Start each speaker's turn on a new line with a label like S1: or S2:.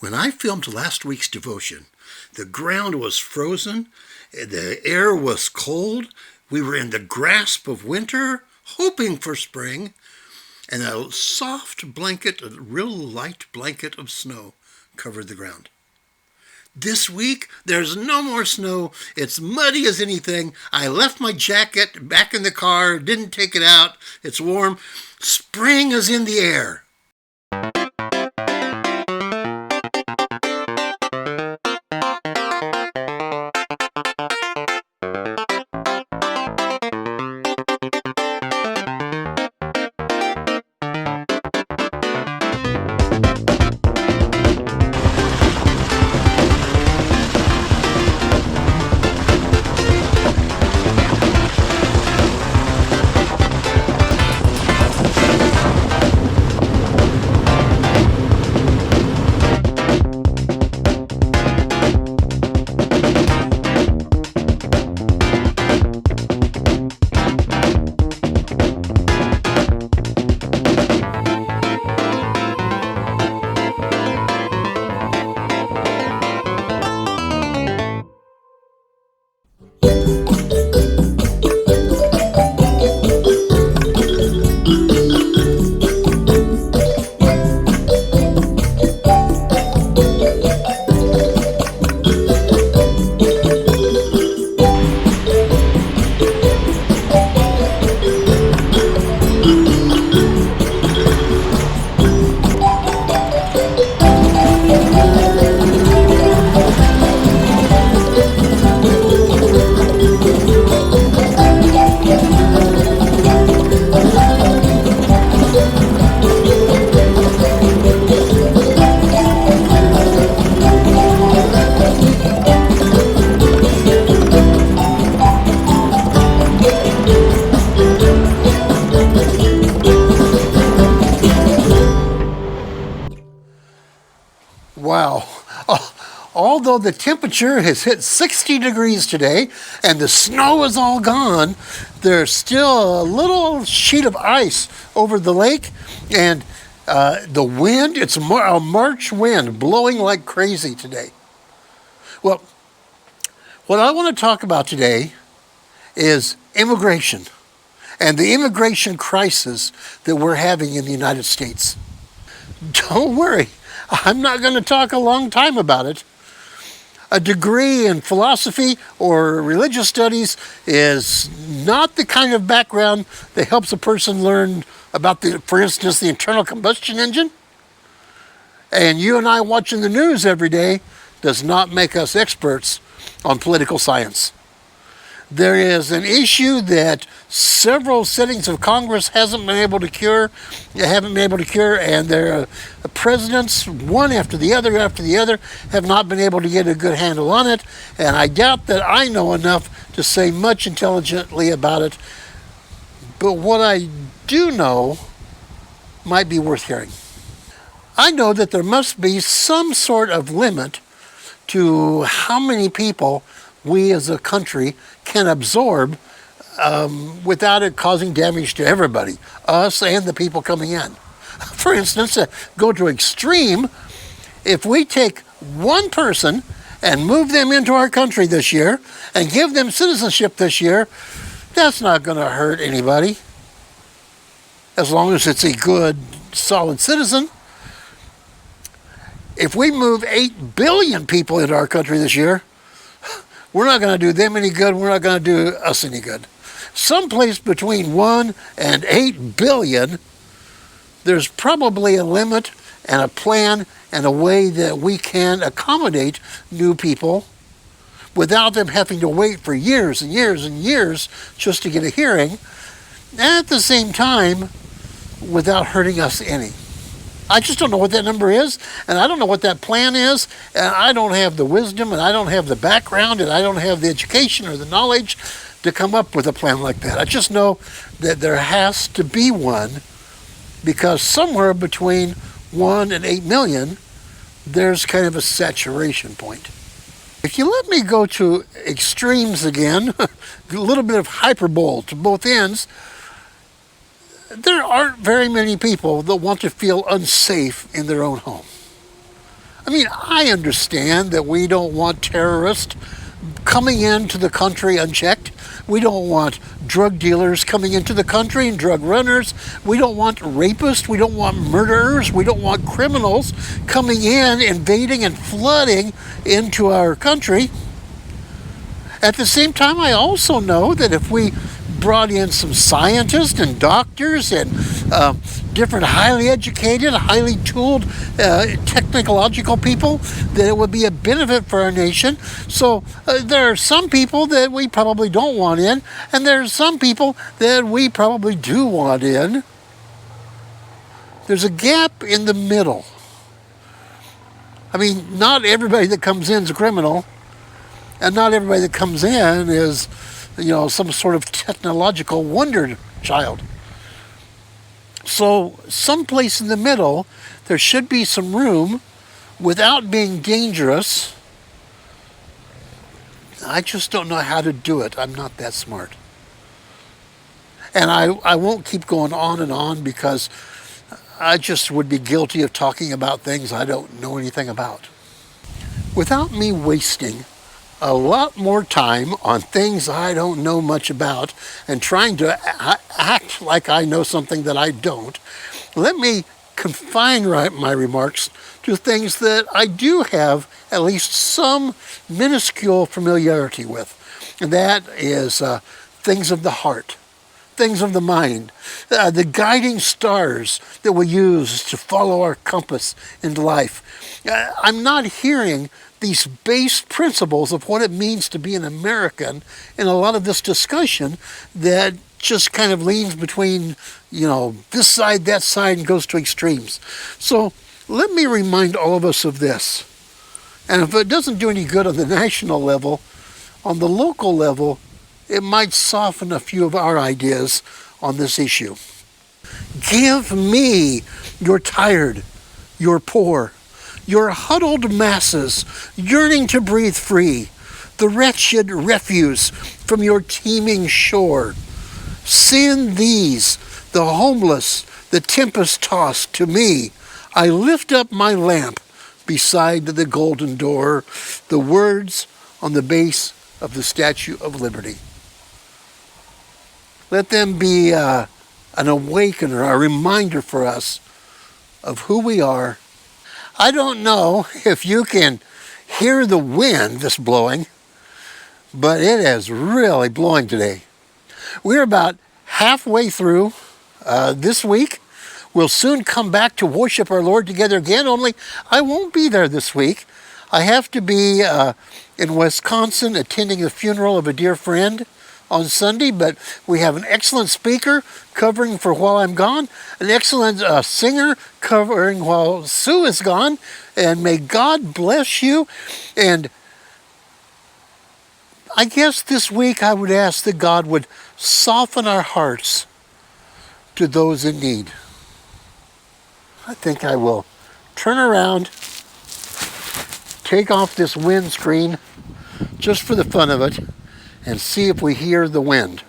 S1: When I filmed last week's devotion, the ground was frozen, the air was cold, we were in the grasp of winter, hoping for spring, and a soft blanket, a real light blanket of snow covered the ground. This week, there's no more snow. It's muddy as anything. I left my jacket back in the car, didn't take it out. It's warm. Spring is in the air. Wow. Although the temperature has hit 60 degrees today and the snow is all gone, there's still a little sheet of ice over the lake, and the wind, it's a March wind blowing like crazy today. Well, what I want to talk about today is immigration and the immigration crisis that we're having in the United States. Don't worry, I'm not going to talk a long time about it. A degree in philosophy or religious studies is not the kind of background that helps a person learn about, for instance, the internal combustion engine. And you and I watching the news every day does not make us experts on political science. There is an issue that several sittings of Congress haven't been able to cure, and their presidents, one after the other, have not been able to get a good handle on it, and I doubt that I know enough to say much intelligently about it, but what I do know might be worth hearing. I know that there must be some sort of limit to how many people we as a country can absorb without it causing damage to everybody, us and the people coming in. For instance, go to extreme, if we take one person and move them into our country this year and give them citizenship this year, that's not going to hurt anybody, as long as it's a good, solid citizen. If we move 8 billion people into our country this year, we're not going to do them any good. We're not going to do us any good. Someplace between 1 and 8 billion, there's probably a limit and a plan and a way that we can accommodate new people without them having to wait for years and years and years just to get a hearing, and at the same time, without hurting us any. I just don't know what that number is, and I don't know what that plan is, and I don't have the wisdom, and I don't have the background, and I don't have the education or the knowledge to come up with a plan like that. I just know that there has to be one, because somewhere between 1 and 8 million, there's kind of a saturation point. If you let me go to extremes again, a little bit of hyperbole to both ends, there aren't very many people that want to feel unsafe in their own home. I mean, I understand that we don't want terrorists coming into the country unchecked. We don't want drug dealers coming into the country and drug runners. We don't want rapists. We don't want murderers. We don't want criminals coming in, invading and flooding into our country. At the same time, I also know that if we brought in some scientists and doctors and different highly educated, highly tooled, technological people, that it would be a benefit for our nation. So there are some people that we probably don't want in, and there are some people that we probably do want in. There's a gap in the middle. I mean, not everybody that comes in is a criminal, and not everybody that comes in is, some sort of technological wonder child. So someplace in the middle, there should be some room without being dangerous. I just don't know how to do it. I'm not that smart. And I won't keep going on and on because I just would be guilty of talking about things I don't know anything about. Without me wasting a lot more time on things I don't know much about and trying to act like I know something that I don't, let me confine my remarks to things that I do have at least some minuscule familiarity with. And that is things of the heart, things of the mind, the guiding stars that we use to follow our compass in life. I'm not hearing these base principles of what it means to be an American in a lot of this discussion that just kind of leans between, this side, that side, and goes to extremes. So let me remind all of us of this. And if it doesn't do any good on the national level, on the local level, it might soften a few of our ideas on this issue. Give me your tired, your poor, your huddled masses yearning to breathe free, the wretched refuse from your teeming shore. Send these, the homeless, the tempest-tossed, to me. I lift up my lamp beside the golden door, the words on the base of the Statue of Liberty. Let them be an awakener, a reminder for us of who we are. I don't know if you can hear the wind that's blowing, but it is really blowing today. We're about halfway through this week. We'll soon come back to worship our Lord together again, only I won't be there this week. I have to be in Wisconsin attending the funeral of a dear friend on Sunday, but we have an excellent speaker covering for while I'm gone, an excellent singer covering while Sue is gone, and may God bless you. And I guess this week I would ask that God would soften our hearts to those in need. I think I will turn around, take off this windscreen just for the fun of it, and see if we hear the wind.